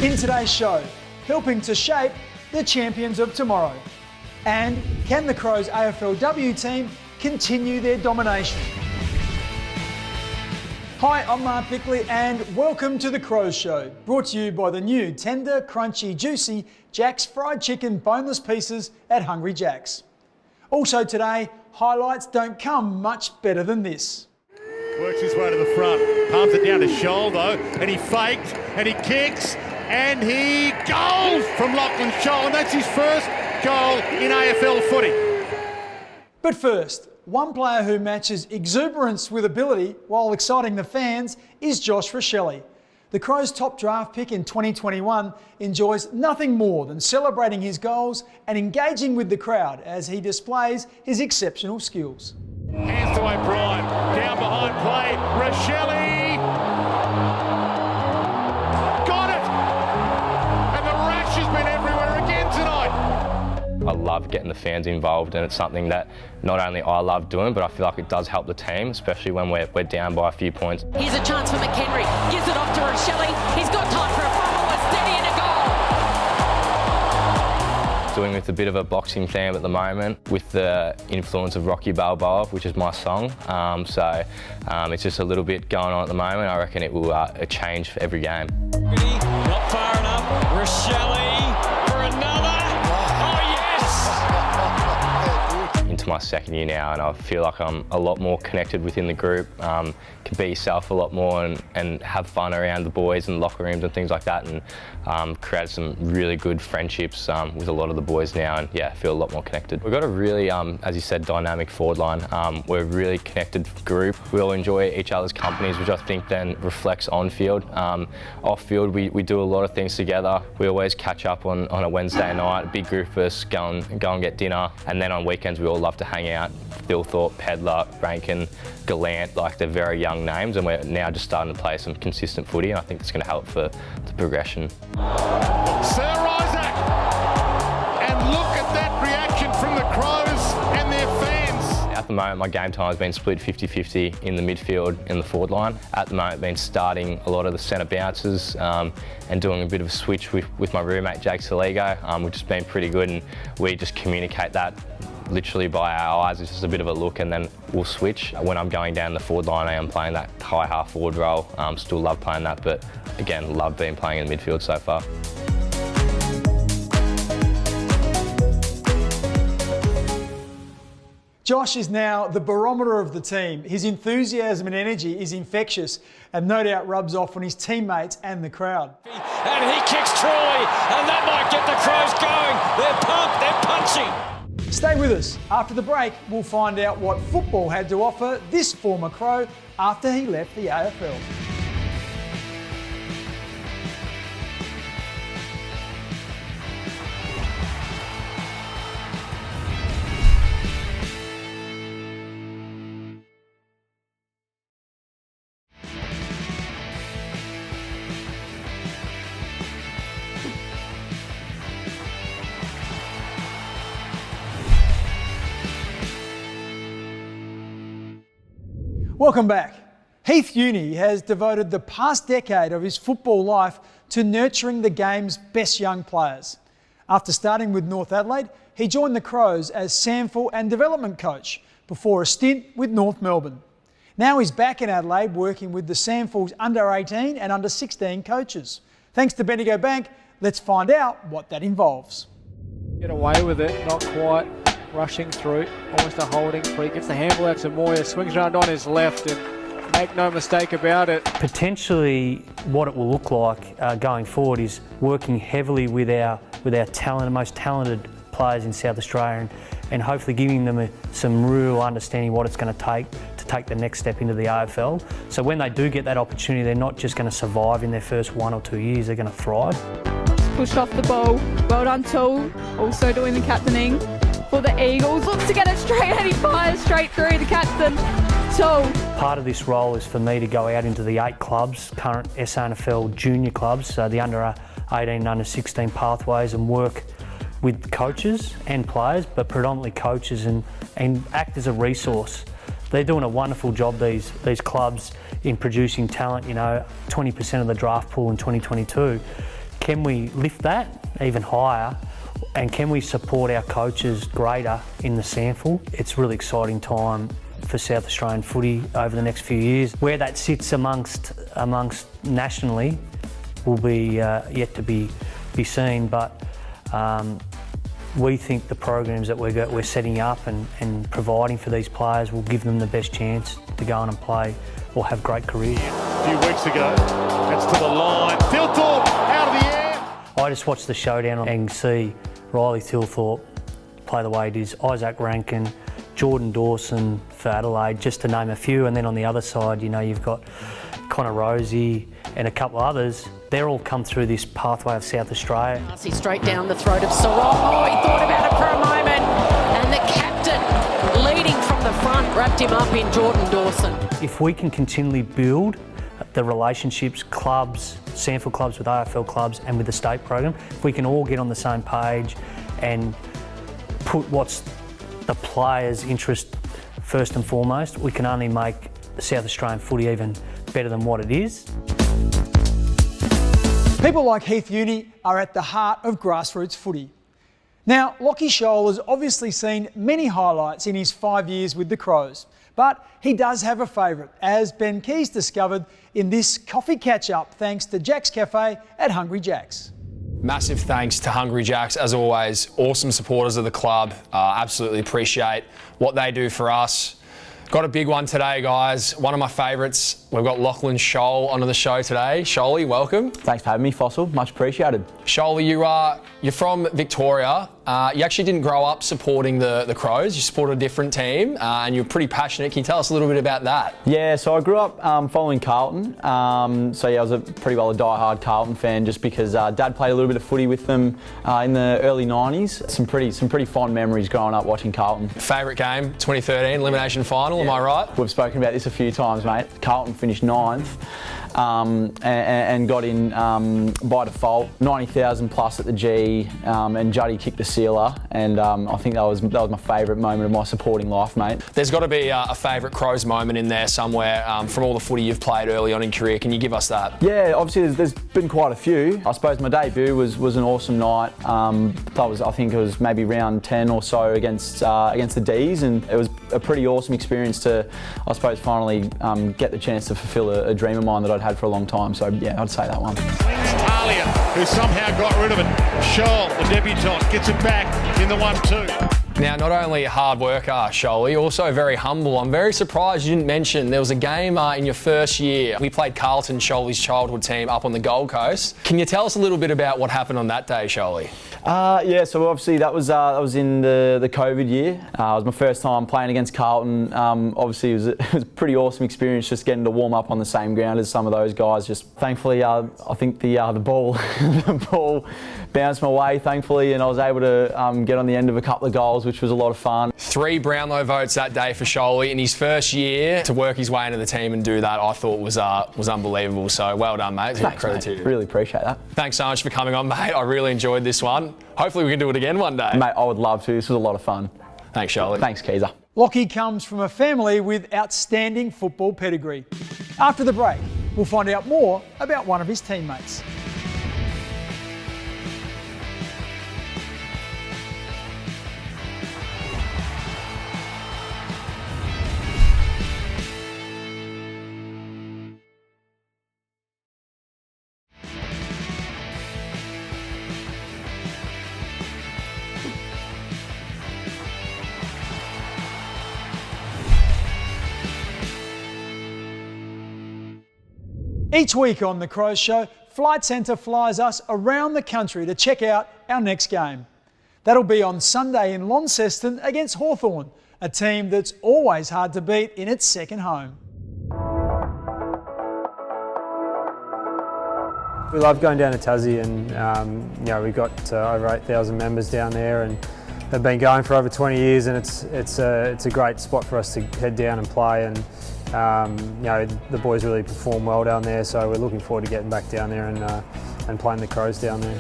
In today's show, helping to shape the champions of tomorrow. And can the Crows AFLW team continue their domination? Hi, I'm Mark Bickley and welcome to the Crows Show, brought to you by the new tender, crunchy, juicy Jack's fried chicken boneless pieces at Hungry Jack's. Also today, highlights don't come much better than this. Works his way to the front, palms it down to Scholl though, and he faked, and he kicks, and he goals from Lachlan Scholl, and that's his first goal in AFL footy. But first, one player who matches exuberance with ability while exciting the fans is Josh Rachele. The Crows' top draft pick in 2021 enjoys nothing more than celebrating his goals and engaging with the crowd as he displays his exceptional skills. Hands to O'Brien, down behind play, Rachele got it! And the rash has been everywhere again tonight. I love getting the fans involved, and it's something that not only I love doing, but I feel like it does help the team, especially when we're down by a few points. Here's a chance for McHenry, gives it off to Rachele, he's got time for a fumble, it's steady and a goal. Doing with a bit of a boxing theme at the moment, with the influence of Rocky Balboa, which is my song. It's just a little bit going on at the moment. I reckon it will change for every game. Not far enough, Rachele for another. Into my second year now, and I feel like I'm a lot more connected within the group, can be yourself a lot more and have fun around the boys and locker rooms and things like that, and create some really good friendships with a lot of the boys now, and yeah, feel a lot more connected. We've got a really, as you said, dynamic forward line. We're a really connected group. We all enjoy each other's companies, which I think then reflects on field. Off field, we do a lot of things together. We always catch up on a Wednesday night, a big group of us, go and get dinner, and then on weekends we all love to hang out. Phil, Pedler, Rankin, Gallant, like they're very young names, and we're now just starting to play some consistent footy, and I think it's going to help for the progression. Sir Isaac! And look at that reaction from the Crows and their fans. At the moment, my game time has been split 50-50 in the midfield and the forward line. At the moment, I've been starting a lot of the centre bounces and doing a bit of a switch with my roommate, Jake Saligo, which has been pretty good, and we just communicate that literally by our eyes. It's just a bit of a look, and then we'll switch. When I'm going down the forward line, I am playing that high half forward role. Still love playing that, but again, love being playing in the midfield so far. Josh is now the barometer of the team. His enthusiasm and energy is infectious and no doubt rubs off on his teammates and the crowd. And he kicks Troy, and that might get the Crows going. They're pumped, they're punching. Stay with us. After the break, we'll find out what football had to offer this former Crow after he left the AFL. Welcome back. Heath Younie has devoted the past decade of his football life to nurturing the game's best young players. After starting with North Adelaide, he joined the Crows as SANFL and development coach before a stint with North Melbourne. Now he's back in Adelaide working with the SANFL's under-18 and under-16 coaches. Thanks to Bendigo Bank, let's find out what that involves. Get away with it, not quite. Rushing through, almost a holding free, gets the handball out to Moya, swings around on his left, and make no mistake about it. Potentially what it will look like going forward is working heavily with our talent, most talented players in South Australia, and hopefully giving them some real understanding what it's going to take the next step into the AFL. So when they do get that opportunity, they're not just going to survive in their first 1 or 2 years, they're going to thrive. Pushed off the ball, well done Tool, also doing the captaining. For the Eagles, looks to get it straight and he fires straight through the captain. So part of this role is for me to go out into the 8 clubs, current SANFL junior clubs, so the under 18 and under 16 pathways, and work with coaches and players, but predominantly coaches, and act as a resource. They're doing a wonderful job, these clubs, in producing talent. 20% of the draft pool in 2022 can we lift that even higher, and can we support our coaches greater in the SANFL? It's a really exciting time for South Australian footy over the next few years. Where that sits amongst nationally will be yet to be seen, but we think the programs that we're setting up and providing for these players will give them the best chance to go on and play or have great careers. A few weeks ago, that's to the line. Thilthorpe out of the air. I just watched the showdown and see Riley Thilthorpe play the way it is, Isaac Rankin, Jordan Dawson for Adelaide, just to name a few. And then on the other side, you know, you've got Connor Rosie and a couple others. They're all come through this pathway of South Australia. He's straight down the throat of Sarong. Oh, he thought about it for a moment. And the captain, leading from the front, wrapped him up in Jordan Dawson. If we can continually build the relationships, clubs, SANFL clubs with AFL clubs and with the state program, if we can all get on the same page and put what's the players' interest first and foremost, we can only make South Australian footy even better than what it is. People like Heath Younie are at the heart of grassroots footy. Now, Lachie Sholl has obviously seen many highlights in his 5 years with the Crows, but he does have a favourite, as Ben Keys discovered in this coffee catch-up thanks to Jack's Cafe at Hungry Jack's. Massive thanks to Hungry Jack's, as always. Awesome supporters of the club. Absolutely appreciate what they do for us. Got a big one today, guys. One of my favourites. We've got Lachlan Sholl onto the show today. Sholly, welcome. Thanks for having me, Fossil. Much appreciated. Sholly, you're from Victoria. You actually didn't grow up supporting the Crows. You supported a different team, and you're pretty passionate. Can you tell us a little bit about that? Yeah, so I grew up following Carlton. So yeah, I was pretty well a die-hard Carlton fan, just because Dad played a little bit of footy with them in the early 90s. Some pretty fond memories growing up watching Carlton. Favourite game, 2013 elimination final, am I right? We've spoken about this a few times, mate. Carlton finished 9th. And got in by default, 90,000 plus at the G, and Juddy kicked the sealer, and I think that was my favourite moment of my supporting life, mate. There's got to be a favourite Crows moment in there somewhere from all the footy you've played early on in career. Can you give us that? Yeah, obviously there's been quite a few. I suppose my debut was an awesome night. I think it was maybe round 10 or so against the D's, and it was a pretty awesome experience to, I suppose, finally get the chance to fulfil a dream of mine that I'd had for a long time. So yeah, I'd say that one. Talia, who somehow got rid of it. Sholl, the debutant, gets it back in the 1-2. Now, not only a hard worker, Sholly, also very humble. I'm very surprised you didn't mention there was a game in your first year. We played Carlton, Sholly's childhood team, up on the Gold Coast. Can you tell us a little bit about what happened on that day, Sholly? Yeah, so obviously that was in the COVID year. It was my first time playing against Carlton. Obviously it was a pretty awesome experience just getting to warm up on the same ground as some of those guys. Just thankfully, I think the ball the ball bounced my way, thankfully, and I was able to get on the end of a couple of goals, which was a lot of fun. 3 Brownlow votes that day for Sholly in his first year. To work his way into the team and do that, I thought was unbelievable. So well done, mate. Thanks, credit mate. to you. Really appreciate that. Thanks so much for coming on, mate. I really enjoyed this one. Hopefully we can do it again one day. Mate, I would love to. This was a lot of fun. Thanks, Sholly. Thanks, Keezer. Lachie comes from a family with outstanding football pedigree. After the break, we'll find out more about one of his teammates. Each week on The Crows Show, Flight Centre flies us around the country to check out our next game. That'll be on Sunday in Launceston against Hawthorn, a team that's always hard to beat in its second home. We love going down to Tassie, and we've got over 8,000 members down there, and they've been going for over 20 years, and it's a great spot for us to head down and play. And the boys really perform well down there, so we're looking forward to getting back down there and playing the Crows down there.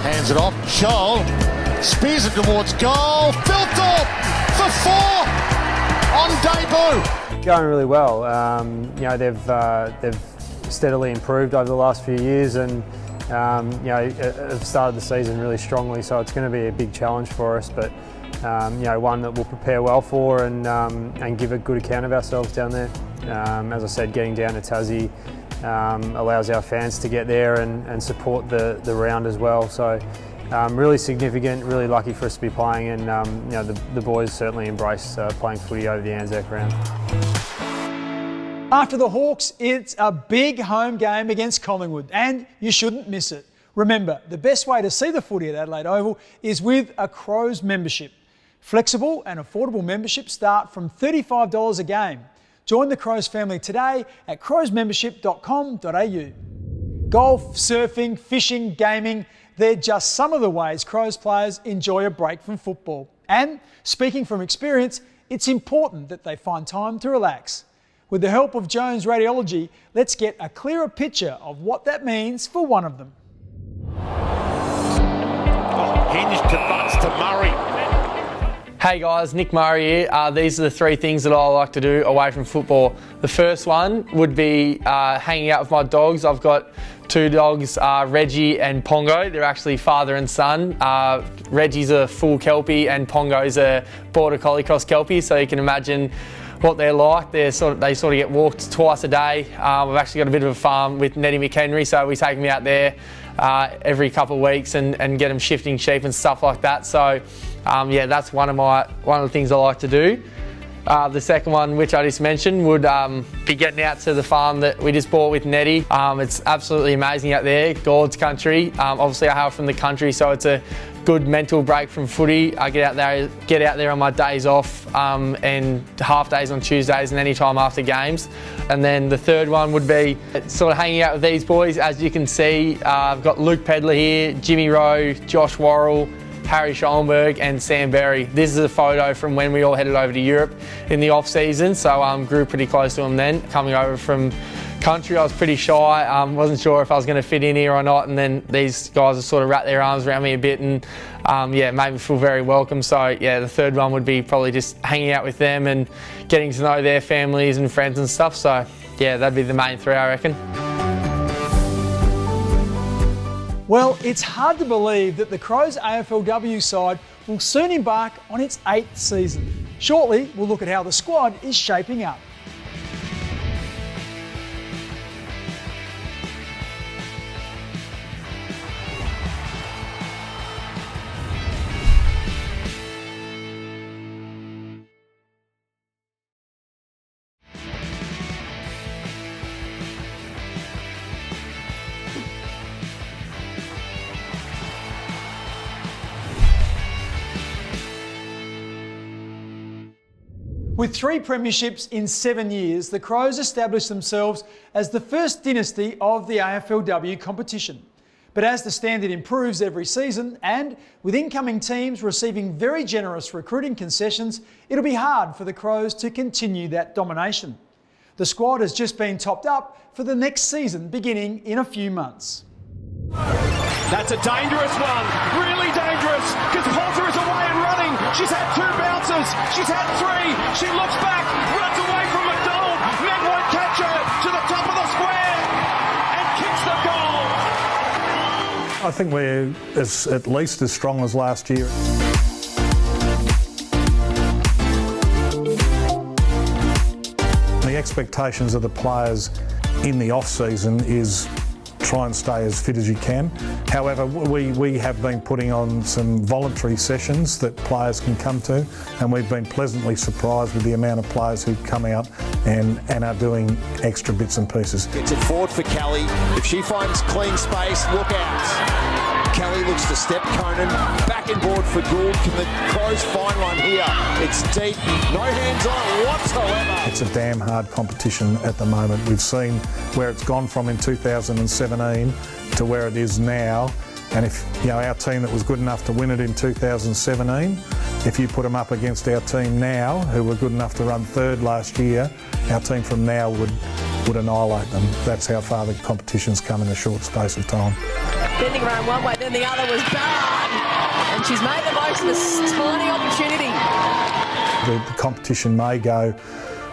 Hands it off, Sholl spears it towards goal. Thilthorpe for 4 on debut. Going really well. They've steadily improved over the last few years, and have started the season really strongly, so it's going to be a big challenge for us, but one that we'll prepare well for and give a good account of ourselves down there. As I said, getting down to Tassie allows our fans to get there and support the round as well. So really significant, really lucky for us to be playing, and the boys certainly embrace playing footy over the Anzac round. After the Hawks, it's a big home game against Collingwood, and you shouldn't miss it. Remember, the best way to see the footy at Adelaide Oval is with a Crows membership. Flexible and affordable memberships start from $35 a game. Join the Crows family today at crowsmembership.com.au. Golf, surfing, fishing, gaming, they're just some of the ways Crows players enjoy a break from football. And speaking from experience, it's important that they find time to relax. With the help of Jones Radiology, let's get a clearer picture of what that means for one of them. Hinged to butts to Murray. Hey guys, Nick Murray here. These are the three things that I like to do away from football. The first one would be hanging out with my dogs. I've got two dogs, Reggie and Pongo. They're actually father and son. Reggie's a full Kelpie and Pongo's a Border Collie Cross Kelpie, so you can imagine what they're like. They sort of get walked twice a day. We've actually got a bit of a farm with Nettie McHenry, so we take them out there every couple of weeks and get them shifting sheep and stuff like that. So that's one of the things I like to do. The second one, which I just mentioned, would be getting out to the farm that we just bought with Nettie. It's absolutely amazing out there, Gord's country. Obviously I hail from the country, so it's a good mental break from footy. I get out there on my days off and half days on Tuesdays and any time after games. And then the third one would be sort of hanging out with these boys. As you can see, I've got Luke Pedler here, Jimmy Rowe, Josh Worrell, Harry Schoenberg and Sam Berry. This is a photo from when we all headed over to Europe in the off season, so grew pretty close to them then. Coming over from country, I was pretty shy, wasn't sure if I was going to fit in here or not, and then these guys have sort of wrapped their arms around me a bit and made me feel very welcome. So the third one would be probably just hanging out with them and getting to know their families and friends and stuff. So that'd be the main three, I reckon. Well, it's hard to believe that the Crows AFLW side will soon embark on its 8th season. Shortly, we'll look at how the squad is shaping up. With 3 premierships in 7 years, the Crows established themselves as the first dynasty of the AFLW competition. But as the standard improves every season, and with incoming teams receiving very generous recruiting concessions, it'll be hard for the Crows to continue that domination. The squad has just been topped up for the next season beginning in a few months. That's a dangerous one, really dangerous, because Poulter is away and running. She's had 2 bounces, she's had 3, she looks back, runs away from McDonald, men won't catch her to the top of the square and kicks the goal. I think we're at least as strong as last year. The expectations of the players in the off-season is try and stay as fit as you can. However, we have been putting on some voluntary sessions that players can come to, and we've been pleasantly surprised with the amount of players who've come out and are doing extra bits and pieces. Gets it forward for Kelly. If she finds clean space, look out. Kelly looks to step Conan, back and board for Gould. Can the Crows find one here? It's deep, no hands on it whatsoever. It's a damn hard competition at the moment. We've seen where it's gone from in 2017 to where it is now. And if our team that was good enough to win it in 2017, if you put them up against our team now, who were good enough to run 3rd last year, our team from now would annihilate them. That's how far the competition's come in a short space of time. Bending around one way, then the other was bad. And she's made the most of this tiny opportunity. The competition may go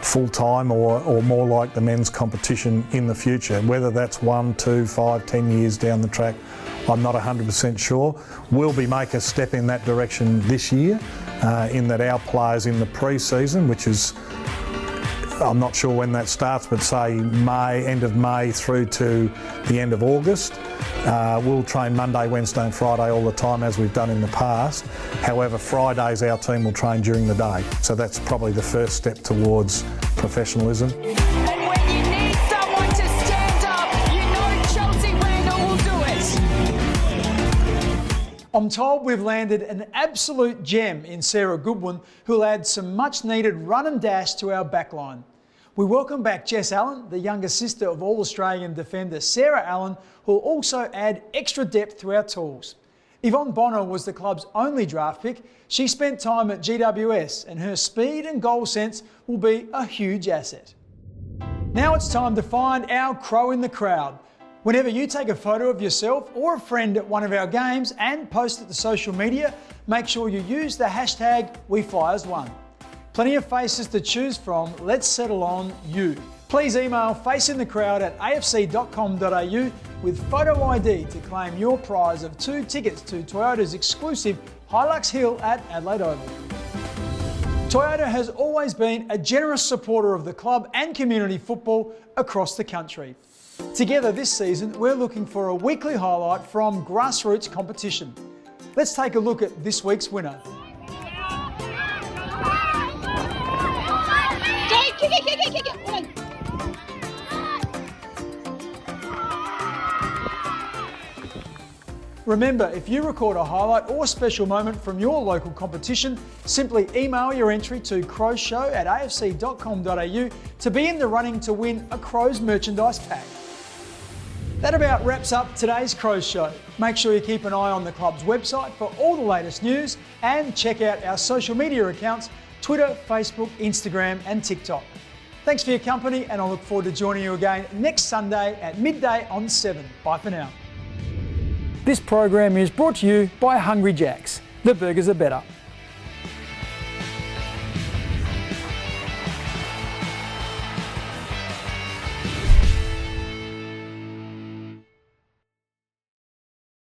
full-time or more like the men's competition in the future. Whether that's 1, 2, 5, 10 years down the track, I'm not 100% sure. We'll make a step in that direction this year, in that our players in the pre-season, which is, I'm not sure when that starts, but say May, end of May through to the end of August. We'll train Monday, Wednesday and Friday all the time as we've done in the past. However, Fridays our team will train during the day. So that's probably the first step towards professionalism. And when you need someone to stand up, you know Chelsea Randall will do it. I'm told we've landed an absolute gem in Sarah Goodwin, who'll add some much needed run and dash to our backline. We welcome back Jess Allen, the younger sister of All-Australian defender Sarah Allen, who'll also add extra depth to our tools. Yvonne Bonner was the club's only draft pick. She spent time at GWS and her speed and goal sense will be a huge asset. Now it's time to find our crow in the crowd. Whenever you take a photo of yourself or a friend at one of our games and post it to social media, make sure you use the hashtag WeFlyers1. Plenty of faces to choose from. Let's settle on you. Please email faceinthecrowd@afc.com.au with photo ID to claim your prize of 2 tickets to Toyota's exclusive Hilux Hill at Adelaide Oval. Toyota has always been a generous supporter of the club and community football across the country. Together this season, we're looking for a weekly highlight from grassroots competition. Let's take a look at this week's winner. Remember, if you record a highlight or special moment from your local competition, simply email your entry to crowshow@afc.com.au to be in the running to win a Crows merchandise pack. That about wraps up today's Crows Show. Make sure you keep an eye on the club's website for all the latest news and check out our social media accounts, Twitter, Facebook, Instagram and TikTok. Thanks for your company and I look forward to joining you again next Sunday at midday on 7. Bye for now. This program is brought to you by Hungry Jack's. The burgers are better.